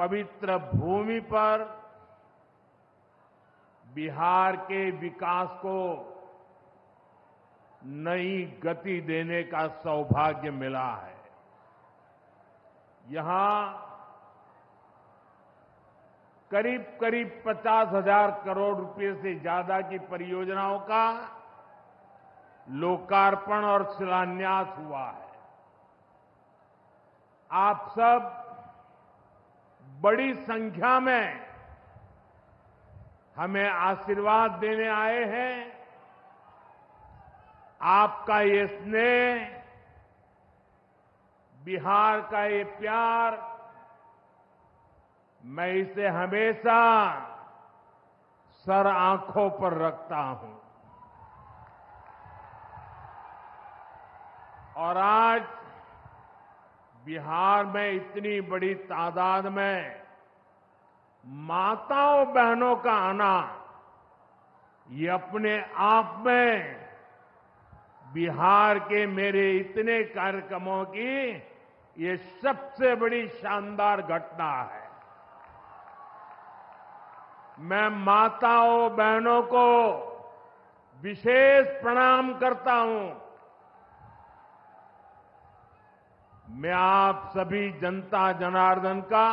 पवित्र भूमि पर बिहार के विकास को नई गति देने का सौभाग्य मिला है। यहां करीब करीब 50,000 करोड़ रुपए से ज्यादा की परियोजनाओं का लोकार्पण और शिलान्यास हुआ है। आप सब बड़ी संख्या में हमें आशीर्वाद देने आए हैं। आपका ये स्नेह, बिहार का ये प्यार, मैं इसे हमेशा सर आंखों पर रखता हूं। और आज बिहार में इतनी बड़ी तादाद में माताओं बहनों का आना, ये अपने आप में बिहार के मेरे इतने कार्यक्रमों की ये सबसे बड़ी शानदार घटना है। मैं माताओं बहनों को विशेष प्रणाम करता हूं। मैं आप सभी जनता जनार्दन का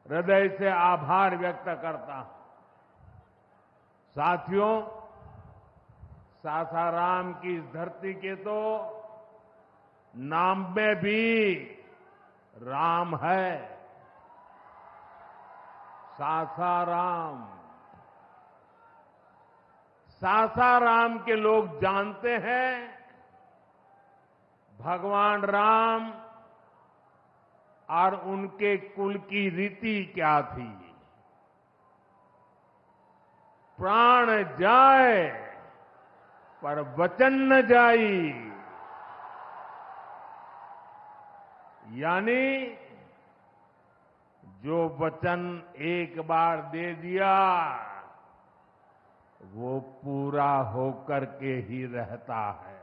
हृदय से आभार व्यक्त करता हूं। साथियों, सासाराम की इस धरती के तो नाम में भी राम है। सासाराम, सासाराम के लोग जानते हैं भगवान राम और उनके कुल की रीति क्या थी। प्राण जाए पर वचन न जाई, यानी जो वचन एक बार दे दिया वो पूरा होकर के ही रहता है।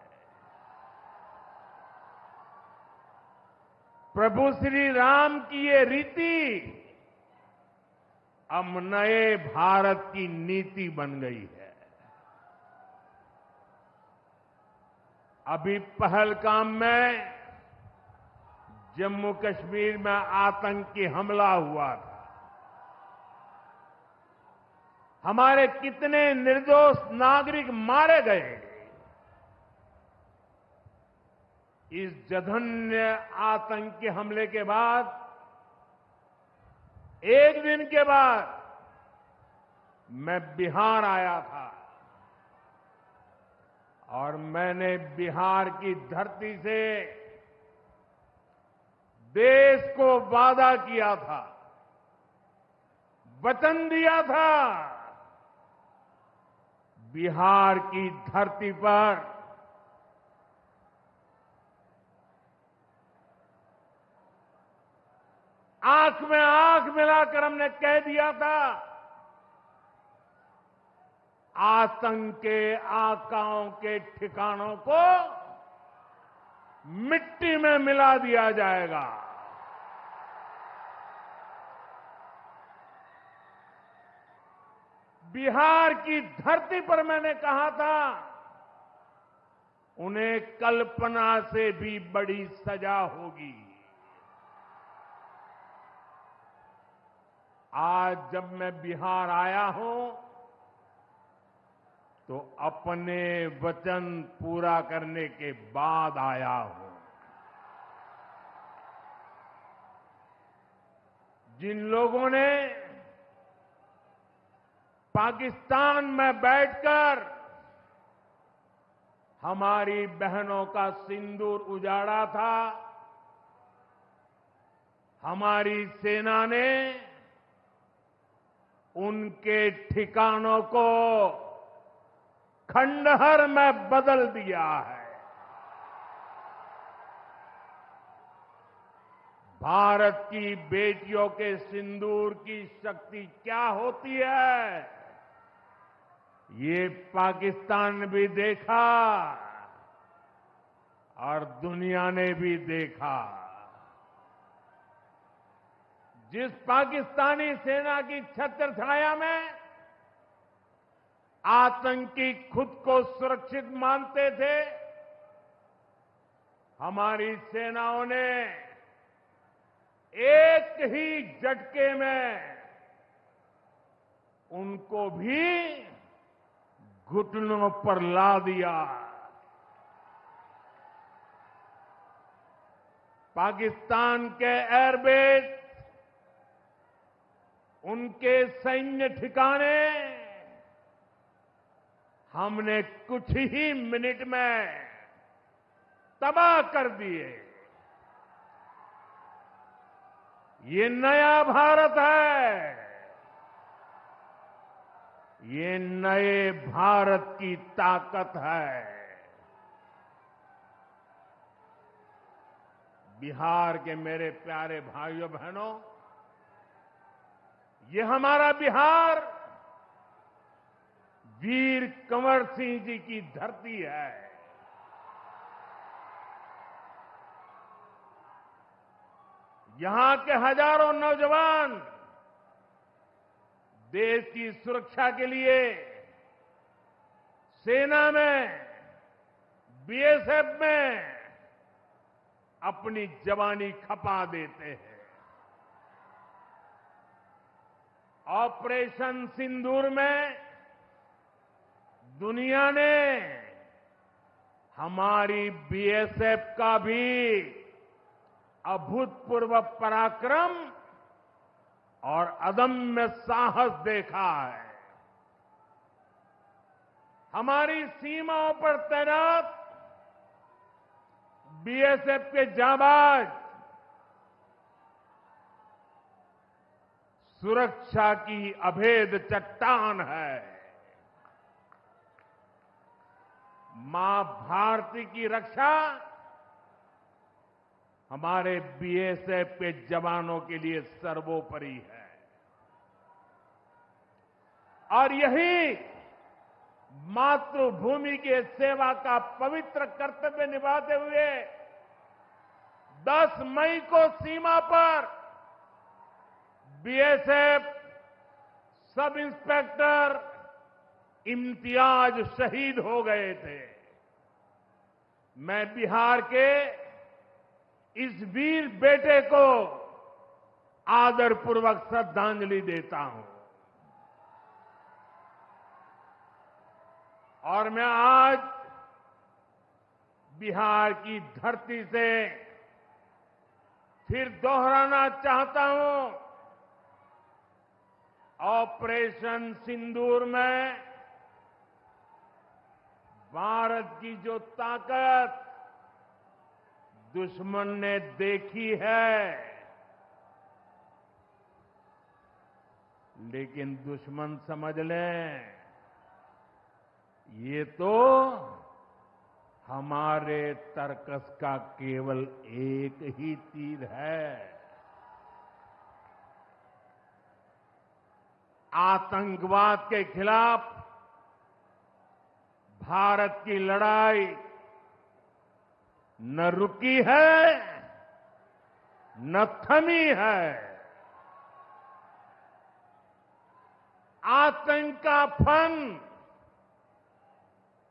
प्रभु श्री राम की ये रीति अब नए भारत की नीति बन गई है। अभी पहलगाम में जम्मू कश्मीर में आतंकी हमला हुआ था। हमारे कितने निर्दोष नागरिक मारे गए। इस जघन्य आतंकी हमले के बाद, एक दिन के बाद मैं बिहार आया था और मैंने बिहार की धरती से देश को वादा किया था, वचन दिया था, बिहार की धरती पर आंख में आंख मिलाकर हमने कह दिया था, आतंक के आकाओं के ठिकानों को मिट्टी में मिला दिया जाएगा। बिहार की धरती पर मैंने कहा था, उन्हें कल्पना से भी बड़ी सजा होगी। आज जब मैं बिहार आया हूं तो अपने वचन पूरा करने के बाद आया हूं। जिन लोगों ने पाकिस्तान में बैठकर हमारी बहनों का सिंदूर उजाड़ा था, हमारी सेना ने उनके ठिकानों को खंडहर में बदल दिया है। भारत की बेटियों के सिंदूर की शक्ति क्या होती है, ये पाकिस्तान ने भी देखा और दुनिया ने भी देखा। जिस पाकिस्तानी सेना की छत्रछाया में आतंकी खुद को सुरक्षित मानते थे, हमारी सेनाओं ने एक ही झटके में उनको भी घुटनों पर ला दिया। पाकिस्तान के एयरबेस, उनके सैन्य ठिकाने हमने कुछ ही मिनट में तबाह कर दिए। ये नया भारत है। ये नए भारत की ताकत है। बिहार के मेरे प्यारे भाइयों बहनों, ये हमारा बिहार वीर कंवर सिंह जी की धरती है। यहां के हजारों नौजवान देश की सुरक्षा के लिए सेना में, बीएसएफ में अपनी जवानी खपा देते हैं। ऑपरेशन सिंदूर में दुनिया ने हमारी बीएसएफ का भी अभूतपूर्व पराक्रम और अदम्य साहस देखा है। हमारी सीमाओं पर तैनात बीएसएफ के जाबाज सुरक्षा की अभेद चट्टान है। मां भारती की रक्षा हमारे बीएसएफ के जवानों के लिए सर्वोपरि है। और यही मातृभूमि के सेवा का पवित्र कर्तव्य निभाते हुए 10 मई को सीमा पर बीएसएफ सब इंस्पेक्टर इम्तियाज शहीद हो गए थे। मैं बिहार के इस वीर बेटे को आदरपूर्वक श्रद्धांजलि देता हूं। और मैं आज बिहार की धरती से फिर दोहराना चाहता हूं, ऑपरेशन सिंदूर में भारत की जो ताकत दुश्मन ने देखी है, लेकिन दुश्मन समझ लें ये तो हमारे तर्कस का केवल एक ही तीर है। आतंकवाद के खिलाफ भारत की लड़ाई न रुकी है न थमी है। आतंक का फन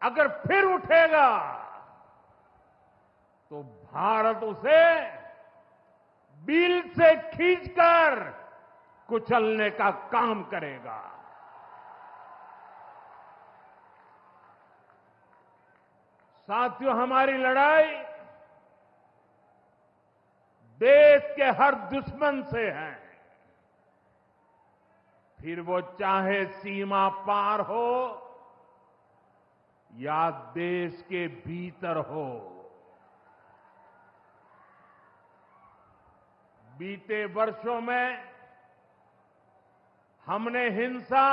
अगर फिर उठेगा तो भारत उसे बिल से खींचकर कुचलने का काम करेगा। साथियों, हमारी लड़ाई देश के हर दुश्मन से है, फिर वो चाहे सीमा पार हो या देश के भीतर हो। बीते वर्षों में हमने हिंसा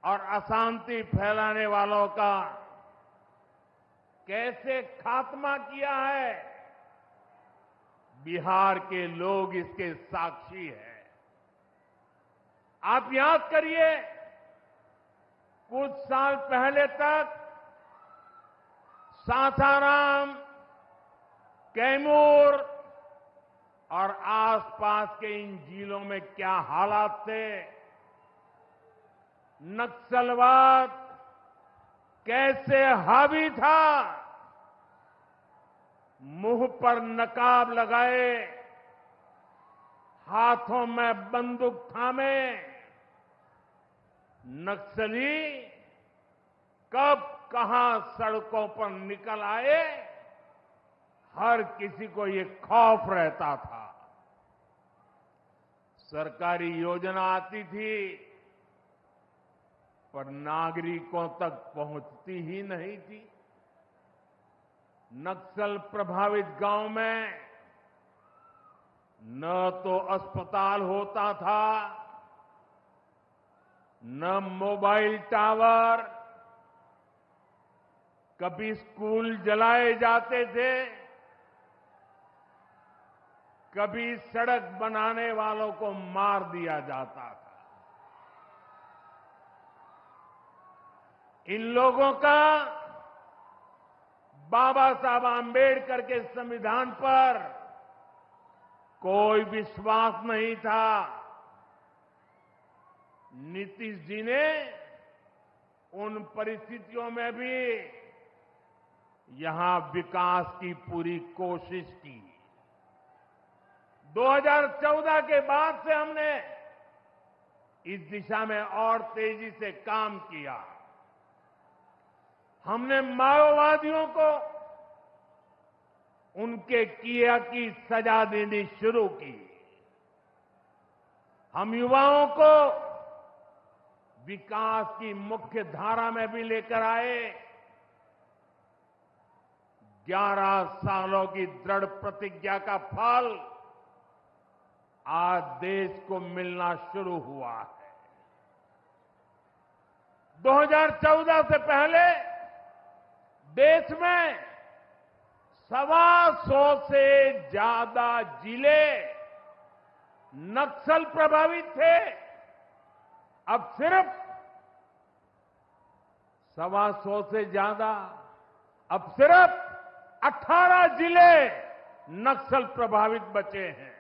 और अशांति फैलाने वालों का कैसे खात्मा किया है, बिहार के लोग इसके साक्षी हैं। आप याद करिए, कुछ साल पहले तक सासाराम, कैमूर, और आसपास के इन जिलों में क्या हालात थे, नक्सलवाद कैसे हावी था, मुंह पर नकाब लगाए, हाथों में बंदूक थामे नक्सली कब कहां सड़कों पर निकल आए, हर किसी को ये खौफ रहता था। सरकारी योजना आती थी पर नागरिकों तक पहुंचती ही नहीं थी। नक्सल प्रभावित गांव में न तो अस्पताल होता था, न मोबाइल टावर, कभी स्कूल जलाए जाते थे, कभी सड़क बनाने वालों को मार दिया जाता था। इन लोगों का बाबा साहब आंबेडकर के संविधान पर कोई विश्वास नहीं था। नीतीश जी ने उन परिस्थितियों में भी यहां विकास की पूरी कोशिश की। 2014 के बाद से हमने इस दिशा में और तेजी से काम किया। हमने माओवादियों को उनके किया की सजा देनी शुरू की। हम युवाओं को विकास की मुख्य धारा में भी लेकर आए। 11 सालों की दृढ़ प्रतिज्ञा का फल आज देश को मिलना शुरू हुआ है। 2014 से पहले देश में 125 से ज्यादा जिले नक्सल प्रभावित थे। अब सिर्फ 125 से ज्यादा, अब सिर्फ 18 जिले नक्सल प्रभावित बचे हैं।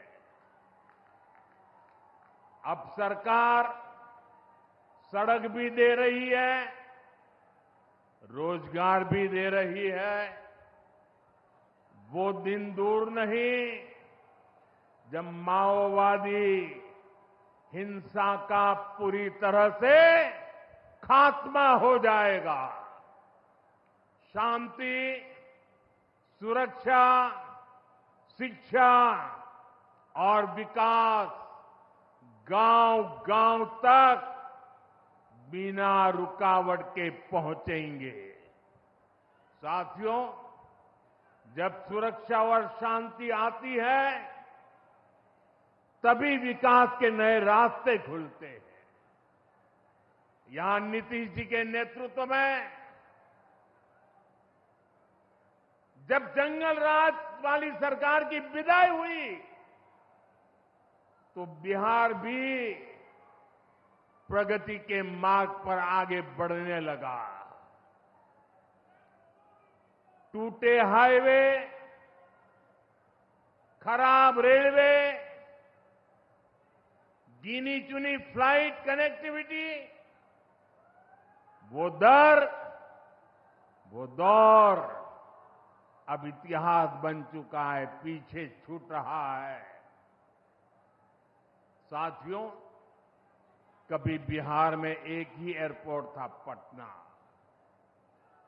अब सरकार सड़क भी दे रही है, रोजगार भी दे रही है। वो दिन दूर नहीं जब माओवादी हिंसा का पूरी तरह से खात्मा हो जाएगा। शांति, सुरक्षा, शिक्षा और विकास गांव-गांव तक बिना रुकावट के पहुंचेंगे। साथियों, जब सुरक्षा और शांति आती है तभी विकास के नए रास्ते खुलते हैं। यहां नीतीश जी के नेतृत्व में जब जंगल राज वाली सरकार की विदाई हुई तो बिहार भी प्रगति के मार्ग पर आगे बढ़ने लगा। टूटे हाईवे, खराब रेलवे, गिनी चुनी फ्लाइट कनेक्टिविटी, वो दौर अब इतिहास बन चुका है, पीछे छूट रहा है। साथियों, कभी बिहार में एक ही एयरपोर्ट था, पटना।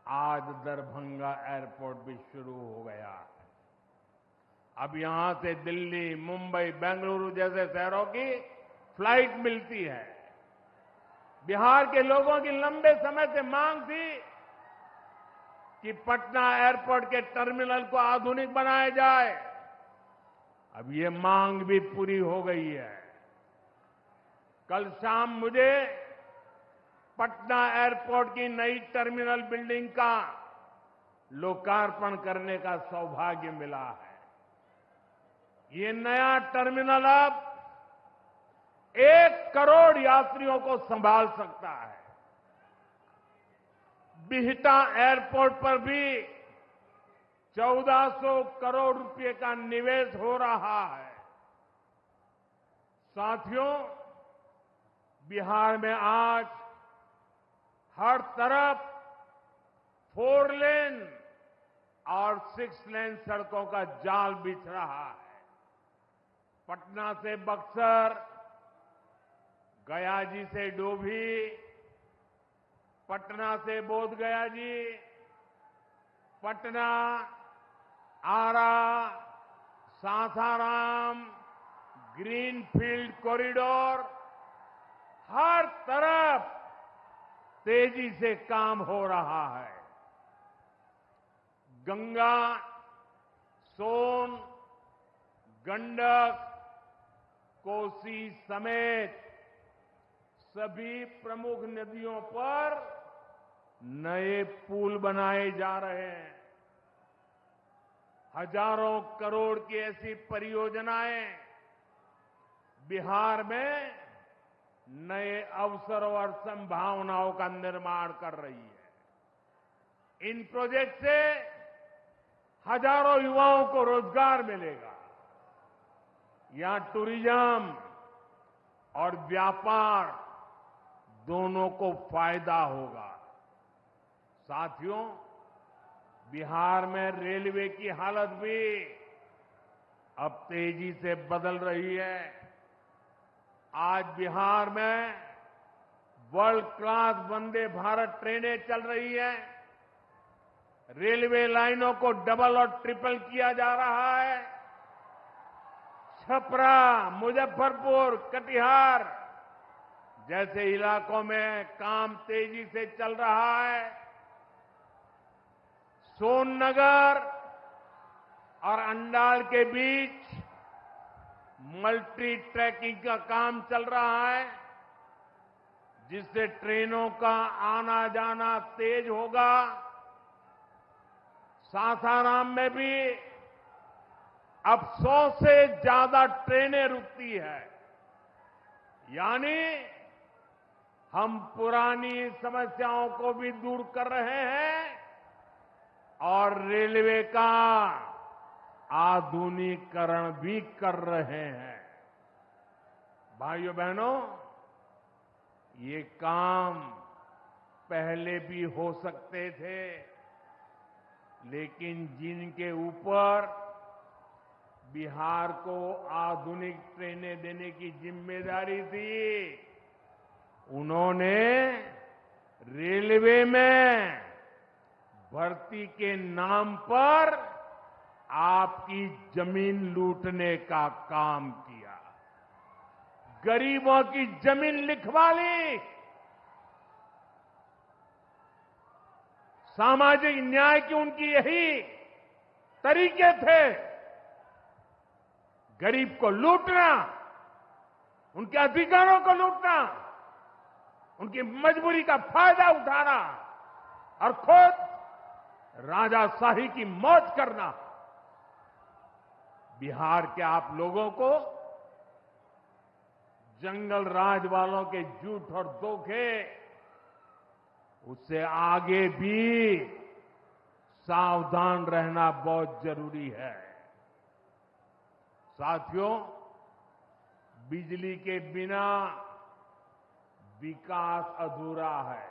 आज दरभंगा एयरपोर्ट भी शुरू हो गया है। अब यहां से दिल्ली, मुंबई, बेंगलुरु जैसे शहरों की फ्लाइट मिलती है। बिहार के लोगों की लंबे समय से मांग थी कि पटना एयरपोर्ट के टर्मिनल को आधुनिक बनाया जाए। अब ये मांग भी पूरी हो गई है। कल शाम मुझे पटना एयरपोर्ट की नई टर्मिनल बिल्डिंग का लोकार्पण करने का सौभाग्य मिला है। ये नया टर्मिनल अब 1 करोड़ यात्रियों को संभाल सकता है। बिहटा एयरपोर्ट पर भी 1400 करोड़ रुपए का निवेश हो रहा है। साथियों, बिहार में आज हर तरफ 4 लेन और 6 लेन सड़कों का जाल बिछ रहा है। पटना से बक्सर, गया जी से डोभी, पटना से बोध गया जी, पटना, आरा, सासाराम, ग्रीनफील्ड कॉरिडोर, हर तरफ तेजी से काम हो रहा है। गंगा, सोन, गंडक, कोसी समेत सभी प्रमुख नदियों पर नए पुल बनाए जा रहे हैं। हजारों करोड़ की ऐसी परियोजनाएं बिहार में नए अवसरों और संभावनाओं का निर्माण कर रही है। इन प्रोजेक्ट से हजारों युवाओं को रोजगार मिलेगा। यहां टूरिज्म और व्यापार दोनों को फायदा होगा। साथियों, बिहार में रेलवे की हालत भी अब तेजी से बदल रही है। आज बिहार में वर्ल्ड क्लास वंदे भारत ट्रेनें चल रही हैं। रेलवे लाइनों को डबल और ट्रिपल किया जा रहा है। छपरा, मुजफ्फरपुर, कटिहार जैसे इलाकों में काम तेजी से चल रहा है। सोननगर और अंडाल के बीच मल्टी ट्रैकिंग का काम चल रहा है, जिससे ट्रेनों का आना जाना तेज होगा। सासाराम में भी अब 100 से ज्यादा ट्रेनें रुकती है। यानी हम पुरानी समस्याओं को भी दूर कर रहे हैं और रेलवे का आधुनिकीकरण भी कर रहे हैं। भाइयों बहनों, ये काम पहले भी हो सकते थे, लेकिन जिनके ऊपर बिहार को आधुनिक ट्रेनें देने की जिम्मेदारी थी, उन्होंने रेलवे में भर्ती के नाम पर आपकी जमीन लूटने का काम किया। गरीबों की जमीन लिखवा ली। सामाजिक न्याय की उनकी यही तरीके थे। गरीब को लूटना, उनके अधिकारों को लूटना, उनकी मजबूरी का फायदा उठाना और खुद राजाशाही की मौज करना। बिहार के आप लोगों को जंगल राज वालों के झूठ और धोखे, उससे आगे भी सावधान रहना बहुत जरूरी है। साथियों, बिजली के बिना विकास अधूरा है।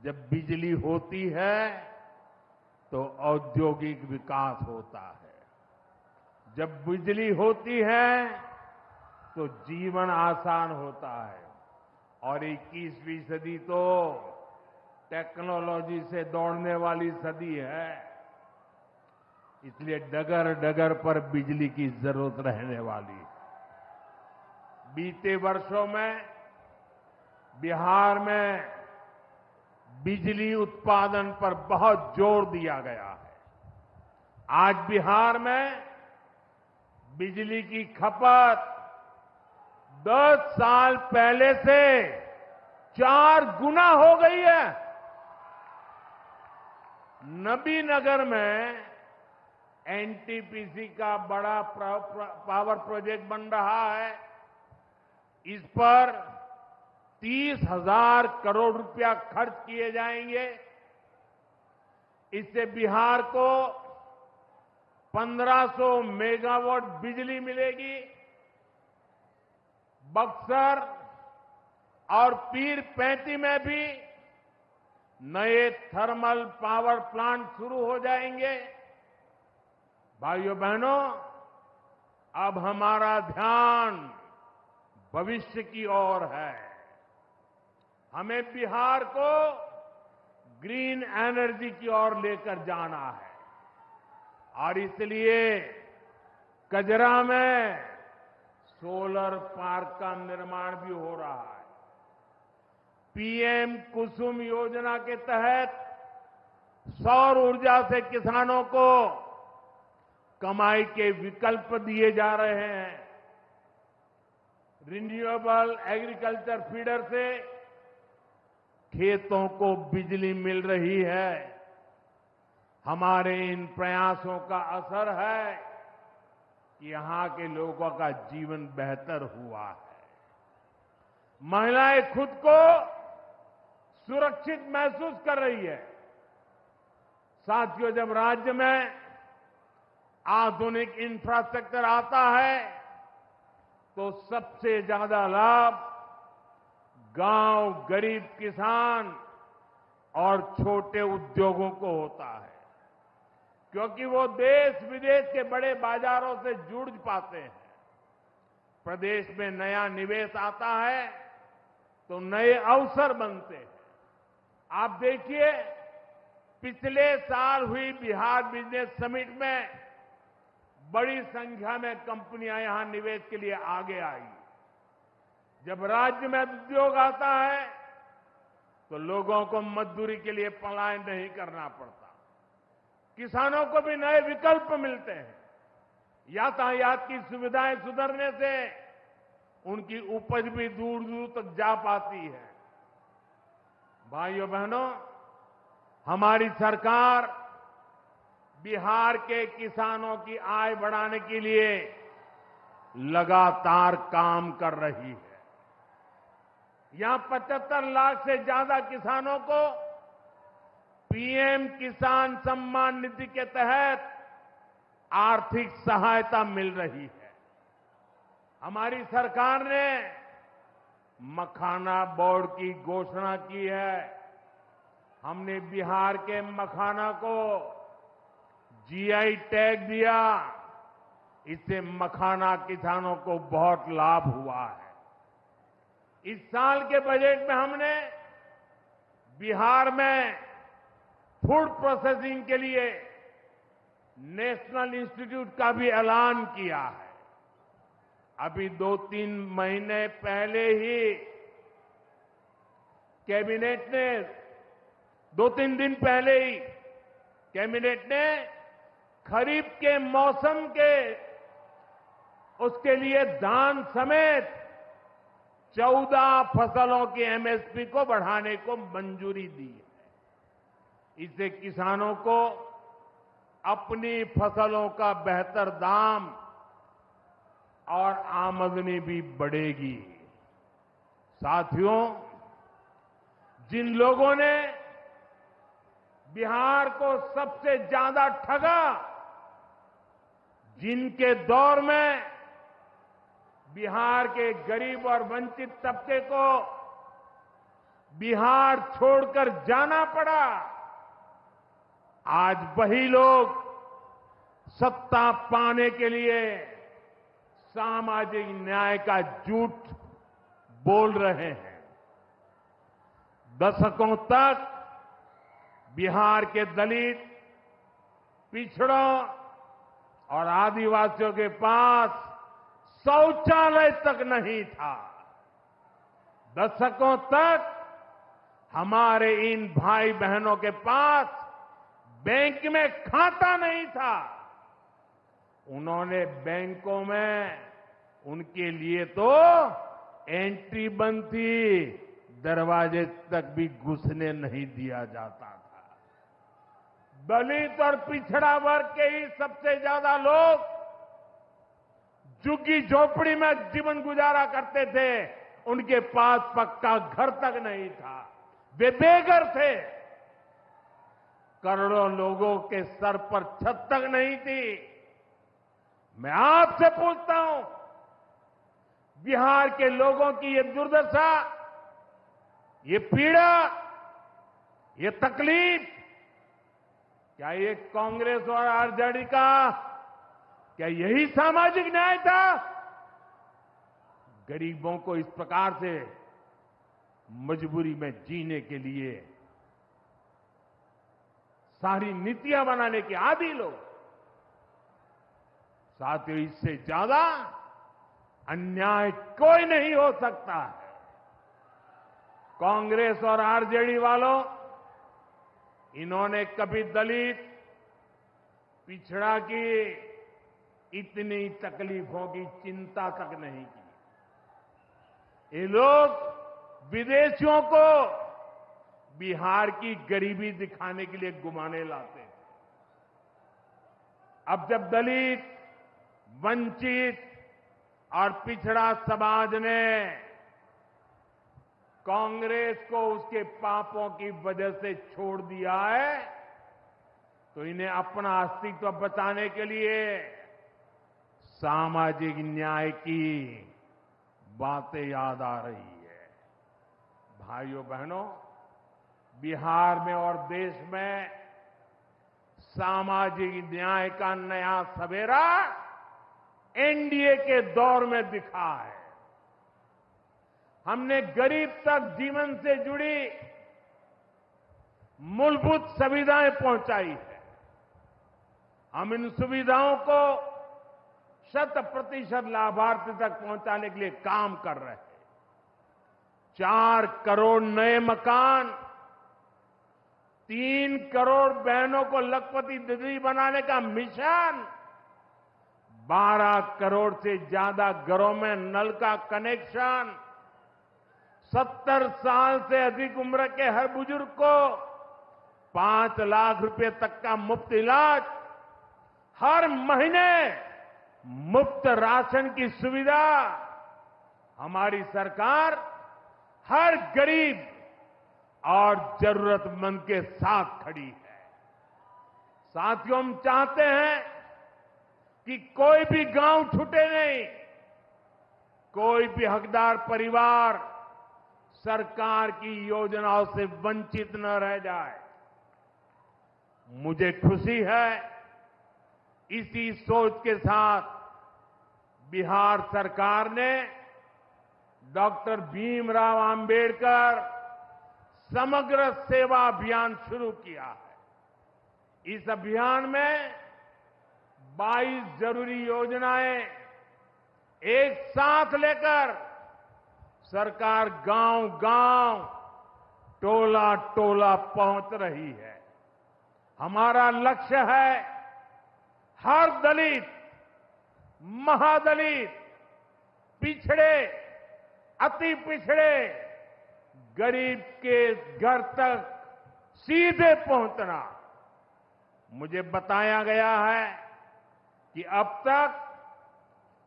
जब बिजली होती है तो औद्योगिक विकास होता है। जब बिजली होती है तो जीवन आसान होता है। और 21वीं सदी तो टेक्नोलॉजी से दौड़ने वाली सदी है। इसलिए डगर डगर पर बिजली की जरूरत रहने वाली है। बीते वर्षों में बिहार में बिजली उत्पादन पर बहुत जोर दिया गया है। आज बिहार में बिजली की खपत 10 साल पहले से 4 गुना हो गई है। नबीनगर में एनटीपीसी का बड़ा पावर प्रोजेक्ट बन रहा है। इस पर 30,000 करोड़ रुपया खर्च किए जाएंगे। इससे बिहार को 1500 मेगावाट बिजली मिलेगी। बक्सर और पीर पैंती में भी नए थर्मल पावर प्लांट शुरू हो जाएंगे। भाइयों बहनों, अब हमारा ध्यान भविष्य की ओर है। हमें बिहार को ग्रीन एनर्जी की ओर लेकर जाना है और इसलिए कजरा में सोलर पार्क का निर्माण भी हो रहा है। पीएम कुसुम योजना के तहत सौर ऊर्जा से किसानों को कमाई के विकल्प दिए जा रहे हैं। रिन्यूएबल एग्रीकल्चर फीडर से खेतों को बिजली मिल रही है। हमारे इन प्रयासों का असर है कि यहां के लोगों का जीवन बेहतर हुआ है। महिलाएं खुद को सुरक्षित महसूस कर रही है। साथियों, जब राज्य में आधुनिक इंफ्रास्ट्रक्चर आता है तो सबसे ज्यादा लाभ गांव, गरीब किसान और छोटे उद्योगों को होता है, क्योंकि वो देश विदेश के बड़े बाजारों से जुड़ पाते हैं। प्रदेश में नया निवेश आता है तो नए अवसर बनते हैं। आप देखिए, पिछले साल हुई बिहार बिजनेस समिट में बड़ी संख्या में कंपनियां यहां निवेश के लिए आगे आई। जब राज्य में उद्योग आता है तो लोगों को मजदूरी के लिए पलायन नहीं करना पड़ता, किसानों को भी नए विकल्प मिलते हैं। यातायात की सुविधाएं सुधरने से उनकी उपज भी दूर दूर तक जा पाती है। भाइयों बहनों, हमारी सरकार बिहार के किसानों की आय बढ़ाने के लिए लगातार काम कर रही है। यहां 75 लाख से ज्यादा किसानों को पीएम किसान सम्मान निधि के तहत आर्थिक सहायता मिल रही है। हमारी सरकार ने मखाना बोर्ड की घोषणा की है। हमने बिहार के मखाना को जीआई टैग दिया। इससे मखाना किसानों को बहुत लाभ हुआ है। इस साल के बजट में हमने बिहार में फूड प्रोसेसिंग के लिए नेशनल इंस्टीट्यूट का भी ऐलान किया है। अभी 2-3 महीने पहले ही कैबिनेट ने 2-3 दिन पहले ही कैबिनेट ने खरीफ के मौसम के उसके लिए धान समेत 14 फसलों की एमएसपी को बढ़ाने को मंजूरी दी है। इससे किसानों को अपनी फसलों का बेहतर दाम और आमदनी भी बढ़ेगी। साथियों, जिन लोगों ने बिहार को सबसे ज्यादा ठगा, जिनके दौर में बिहार के गरीब और वंचित तबके को बिहार छोड़कर जाना पड़ा, आज वही लोग सत्ता पाने के लिए सामाजिक न्याय का झूठ बोल रहे हैं। दशकों तक बिहार के दलित, पिछड़ों और आदिवासियों के पास शौचालय तक नहीं था। दशकों तक हमारे इन भाई बहनों के पास बैंक में खाता नहीं था। उन्होंने बैंकों में उनके लिए तो एंट्री बंद थी, दरवाजे तक भी घुसने नहीं दिया जाता था। दलित और पिछड़ा वर्ग के ही सबसे ज्यादा लोग झुग्गी झोपड़ी में जीवन गुजारा करते थे। उनके पास पक्का घर तक नहीं था, वे बेघर थे। करोड़ों लोगों के सर पर छत तक नहीं थी। मैं आपसे पूछता हूं, बिहार के लोगों की ये दुर्दशा, ये पीड़ा, ये तकलीफ, क्या ये कांग्रेस और आरजेडी का, क्या यही सामाजिक न्याय था? गरीबों को इस प्रकार से मजबूरी में जीने के लिए सारी नीतियां बनाने के आदी लोग। साथियों, इससे ज्यादा अन्याय कोई नहीं हो सकता है। कांग्रेस और आरजेडी वालों, इन्होंने कभी दलित, पिछड़ा की इतनी तकलीफों की चिंता तक नहीं की। ये लोग विदेशियों को बिहार की गरीबी दिखाने के लिए घुमाने लाते हैं। अब जब दलित, वंचित और पिछड़ा समाज ने कांग्रेस को उसके पापों की वजह से छोड़ दिया है, तो इन्हें अपना अस्तित्व बचाने के लिए सामाजिक न्याय की बातें याद आ रही है। भाइयों बहनों, बिहार में और देश में सामाजिक न्याय का नया सवेरा एनडीए के दौर में दिखा है। हमने गरीब तक जीवन से जुड़ी मूलभूत सुविधाएं पहुंचाई है। हम इन सुविधाओं को 100% लाभार्थी तक पहुंचाने के लिए काम कर रहे हैं। 4 करोड़ नए मकान, 3 करोड़ बहनों को लखपति दीदी बनाने का मिशन, 12 करोड़ से ज्यादा घरों में नल का कनेक्शन, 70 साल से अधिक उम्र के हर बुजुर्ग को 5 लाख रुपए तक का मुफ्त इलाज, हर महीने मुफ्त राशन की सुविधा। हमारी सरकार हर गरीब और जरूरतमंद के साथ खड़ी है। साथियों, हम चाहते हैं कि कोई भी गांव छूटे नहीं, कोई भी हकदार परिवार सरकार की योजनाओं से वंचित न रह जाए। मुझे खुशी है, इसी सोच के साथ बिहार सरकार ने डॉक्टर भीमराव अंबेडकर समग्र सेवा अभियान शुरू किया है। इस अभियान में 22 जरूरी योजनाएं एक साथ लेकर सरकार गांव-गांव, टोला-टोला पहुंच रही है। हमारा लक्ष्य है हर दलित, महादलित, पिछड़े, अति पिछड़े, गरीब के घर तक सीधे पहुंचना। मुझे बताया गया है कि अब तक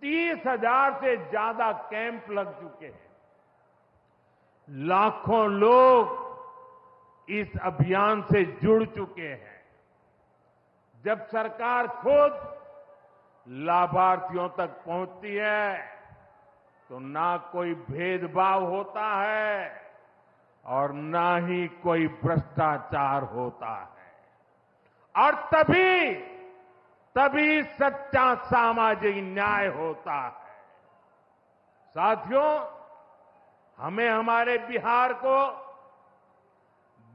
30,000 से ज्यादा कैंप लग चुके हैं। लाखों लोग इस अभियान से जुड़ चुके हैं। जब सरकार खुद लाभार्थियों तक पहुंचती है, तो ना कोई भेदभाव होता है और ना ही कोई भ्रष्टाचार होता है। और तभी सच्चा सामाजिक न्याय होता है। साथियों, हमें हमारे बिहार को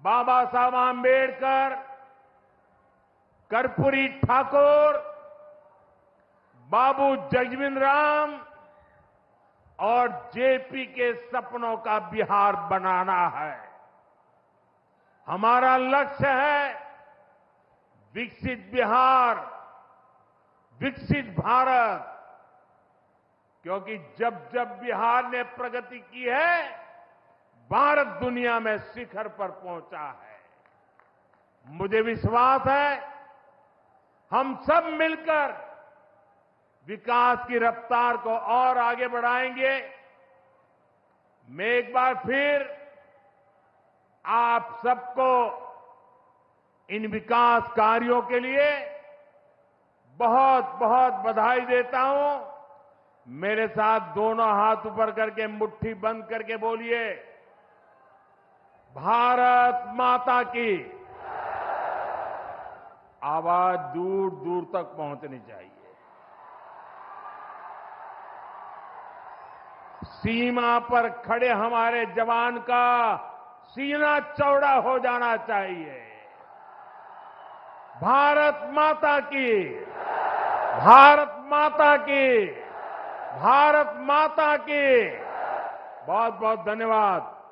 बाबा साहब आंबेडकर, कर्पूरी ठाकुर, बाबू जगजीवन राम और जेपी के सपनों का बिहार बनाना है। हमारा लक्ष्य है विकसित बिहार, विकसित भारत। क्योंकि जब जब बिहार ने प्रगति की है, भारत दुनिया में शिखर पर पहुंचा है। मुझे विश्वास है, हम सब मिलकर विकास की रफ्तार को और आगे बढ़ाएंगे। मैं एक बार फिर आप सबको इन विकास कार्यों के लिए बहुत बहुत बधाई देता हूं। मेरे साथ दोनों हाथ ऊपर करके मुट्ठी बंद करके बोलिए, भारत माता की। आवाज दूर दूर तक पहुंचनी चाहिए। सीमा पर खड़े हमारे जवान का सीना चौड़ा हो जाना चाहिए। भारत माता की, भारत माता की, भारत माता की। बहुत बहुत धन्यवाद।